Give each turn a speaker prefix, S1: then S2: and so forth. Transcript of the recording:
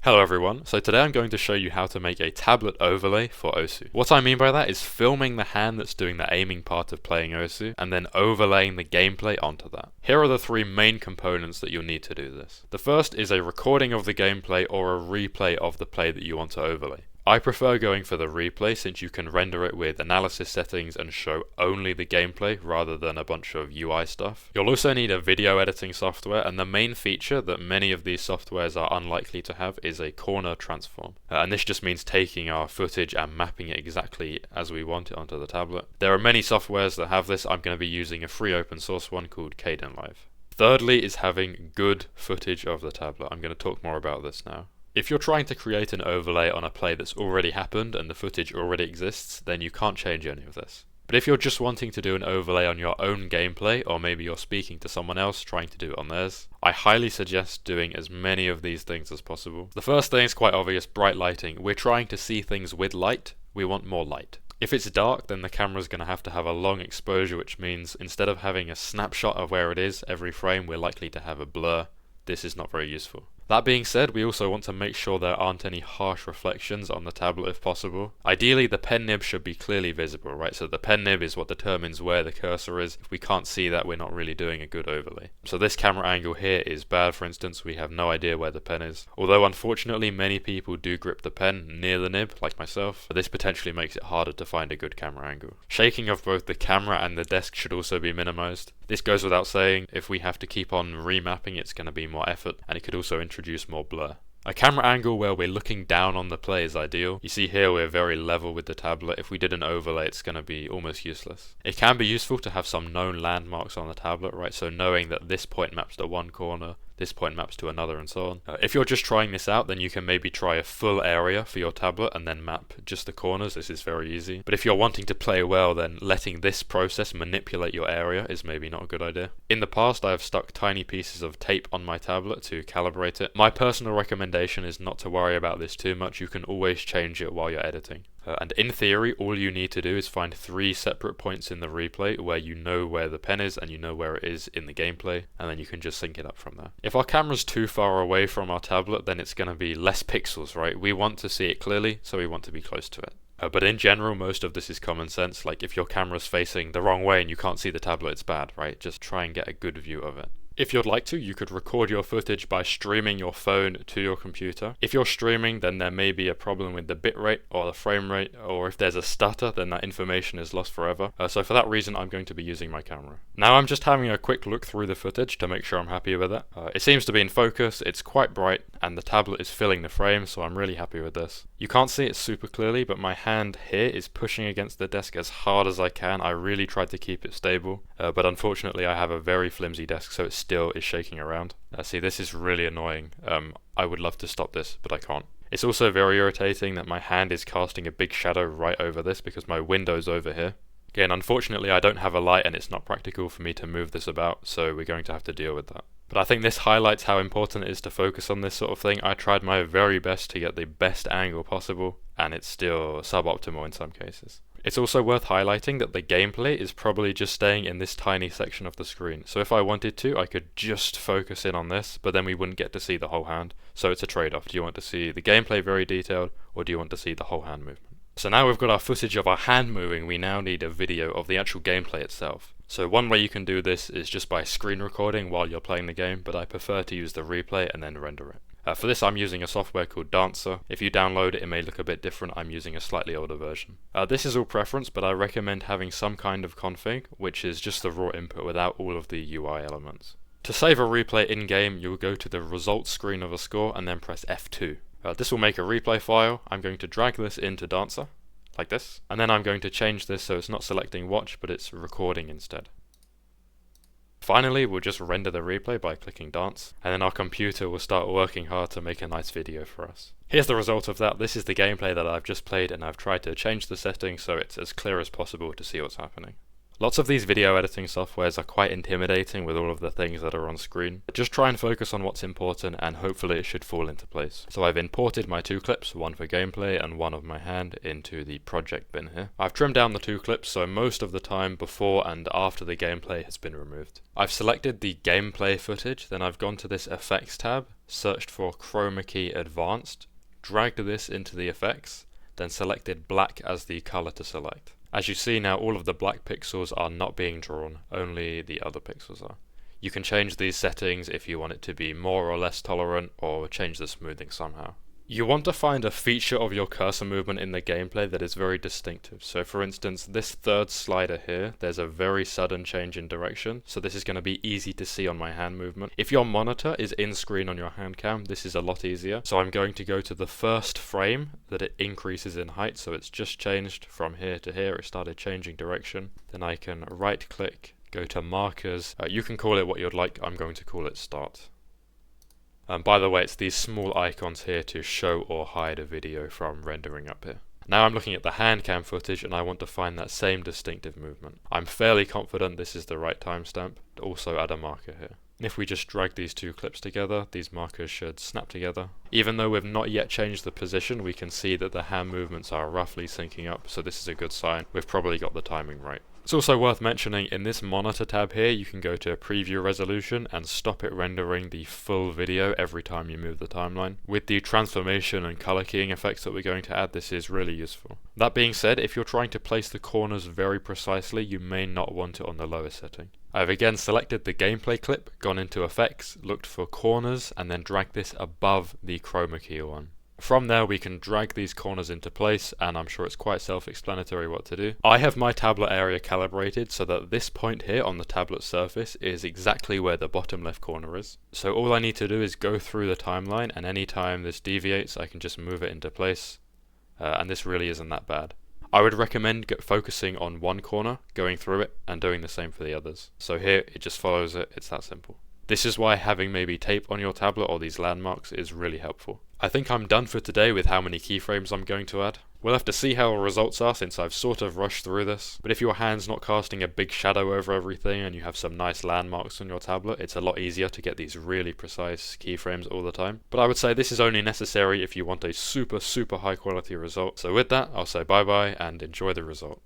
S1: Hello everyone, so today I'm going to show you how to make a tablet overlay for Osu. What I mean by that is filming the hand that's doing the aiming part of playing Osu, and then overlaying the gameplay onto that. Here are the three main components that you'll need to do this. The first is a recording of the gameplay or a replay of the play that you want to overlay. I prefer going for the replay since you can render it with analysis settings and show only the gameplay rather than a bunch of UI stuff. You'll also need a video editing software, and the main feature that many of these softwares are unlikely to have is a corner transform. And this just means taking our footage and mapping it exactly as we want it onto the tablet. There are many softwares that have this. I'm going to be using a free open source one called Kdenlive. Thirdly is having good footage of the tablet. I'm going to talk more about this now. If you're trying to create an overlay on a play that's already happened and the footage already exists, then you can't change any of this. But if you're just wanting to do an overlay on your own gameplay, or maybe you're speaking to someone else trying to do it on theirs, I highly suggest doing as many of these things as possible. The first thing is quite obvious: bright lighting. We're trying to see things with light, we want more light. If it's dark, then the camera's going to have a long exposure, which means instead of having a snapshot of where it is every frame, we're likely to have a blur. This is not very useful. That being said, we also want to make sure there aren't any harsh reflections on the tablet if possible. Ideally, the pen nib should be clearly visible, right? So the pen nib is what determines where the cursor is. If we can't see that, we're not really doing a good overlay. So this camera angle here is bad, for instance. We have no idea where the pen is. Although unfortunately, many people do grip the pen near the nib, like myself. This potentially makes it harder to find a good camera angle. Shaking of both the camera and the desk should also be minimized. This goes without saying. If we have to keep on remapping, it's going to be more effort, and it could also introduce more blur. A camera angle where we're looking down on the play is ideal. You see here we're very level with the tablet. If we did an overlay, it's going to be almost useless. It can be useful to have some known landmarks on the tablet, right? So knowing that this point maps to one corner, this point maps to another, and so on. If you're just trying this out, then you can maybe try a full area for your tablet and then map just the corners. This is very easy. But if you're wanting to play well, then letting this process manipulate your area is maybe not a good idea. In the past, I have stuck tiny pieces of tape on my tablet to calibrate it. My personal recommendation is not to worry about this too much. You can always change it while you're editing. And in theory, all you need to do is find 3 separate points in the replay where you know where the pen is and you know where it is in the gameplay, and then you can just sync it up from there. If our camera's too far away from our tablet, then it's going to be less pixels, right? We want to see it clearly, so we want to be close to it. But in general, most of this is common sense. Like if your camera's facing the wrong way and you can't see the tablet, it's bad, right? Just try and get a good view of it. If you'd like to, you could record your footage by streaming your phone to your computer. If you're streaming, then there may be a problem with the bitrate or the frame rate, or if there's a stutter, then that information is lost forever. So for that reason, I'm going to be using my camera. Now I'm just having a quick look through the footage to make sure I'm happy with it. It seems to be in focus, it's quite bright, and the tablet is filling the frame, so I'm really happy with this. You can't see it super clearly, but my hand here is pushing against the desk as hard as I can. I really tried to keep it stable, but unfortunately I have a very flimsy desk, so it's still is shaking around. See, this is really annoying. I would love to stop this, but I can't. It's also very irritating that my hand is casting a big shadow right over this because my window's over here. Again, unfortunately I don't have a light and it's not practical for me to move this about, so we're going to have to deal with that. But I think this highlights how important it is to focus on this sort of thing. I tried my very best to get the best angle possible, and it's still suboptimal in some cases. It's also worth highlighting that the gameplay is probably just staying in this tiny section of the screen. So if I wanted to, I could just focus in on this, but then we wouldn't get to see the whole hand. So it's a trade-off. Do you want to see the gameplay very detailed, or do you want to see the whole hand movement? So now we've got our footage of our hand moving, we now need a video of the actual gameplay itself. So one way you can do this is just by screen recording while you're playing the game, but I prefer to use the replay and then render it. For this I'm using a software called Dancer. If you download it, it may look a bit different. I'm using a slightly older version. This is all preference, but I recommend having some kind of config, which is just the raw input without all of the UI elements. To save a replay in-game, you'll go to the results screen of a score and then press F2. This will make a replay file. I'm going to drag this into Dancer, like this, and then I'm going to change this so it's not selecting watch, but it's recording instead. Finally, we'll just render the replay by clicking dance, and then our computer will start working hard to make a nice video for us. Here's the result of that. This is the gameplay that I've just played, and I've tried to change the settings so it's as clear as possible to see what's happening. Lots of these video editing softwares are quite intimidating with all of the things that are on screen. Just try and focus on what's important and hopefully it should fall into place. So I've imported my 2 clips, one for gameplay and one of my hand, into the project bin here. I've trimmed down the 2 clips so most of the time before and after the gameplay has been removed. I've selected the gameplay footage, then I've gone to this effects tab searched for Chroma Key Advanced, dragged this into the effects, then selected black as the color to select. As you see now, all of the black pixels are not being drawn, only the other pixels are. You can change these settings if you want it to be more or less tolerant, or change the smoothing somehow. You want to find a feature of your cursor movement in the gameplay that is very distinctive. So for instance, this third slider here, there's a very sudden change in direction, so this is going to be easy to see on my hand movement. If your monitor is in screen on your hand cam, this is a lot easier. So I'm going to go to the first frame that it increases in height, so it's just changed from here to here, it started changing direction. Then I can right click, go to markers, you can call it what you'd like, I'm going to call it start. By the way, it's these small icons here to show or hide a video from rendering up here. Now I'm looking at the hand cam footage and I want to find that same distinctive movement. I'm fairly confident this is the right timestamp. Also add a marker here. And if we just drag these two clips together, these markers should snap together. Even though we've not yet changed the position, we can see that the hand movements are roughly syncing up, so this is a good sign. We've probably got the timing right. It's also worth mentioning, in this monitor tab here, you can go to preview resolution and stop it rendering the full video every time you move the timeline. With the transformation and color keying effects that we're going to add, this is really useful. That being said, if you're trying to place the corners very precisely, you may not want it on the lowest setting. I've again selected the gameplay clip, gone into effects, looked for corners, and then dragged this above the chroma key one. From there we can drag these corners into place, and I'm sure it's quite self-explanatory what to do. I have my tablet area calibrated so that this point here on the tablet surface is exactly where the bottom left corner is. So all I need to do is go through the timeline, and anytime this deviates I can just move it into place, and this really isn't that bad. I would recommend focusing on one corner, going through it, and doing the same for the others. So here it just follows it, it's that simple. This is why having maybe tape on your tablet or these landmarks is really helpful. I think I'm done for today with how many keyframes I'm going to add. We'll have to see how our results are since I've sort of rushed through this, but if your hand's not casting a big shadow over everything and you have some nice landmarks on your tablet, it's a lot easier to get these really precise keyframes all the time. But I would say this is only necessary if you want a super high quality result. So with that, I'll say bye bye and enjoy the result.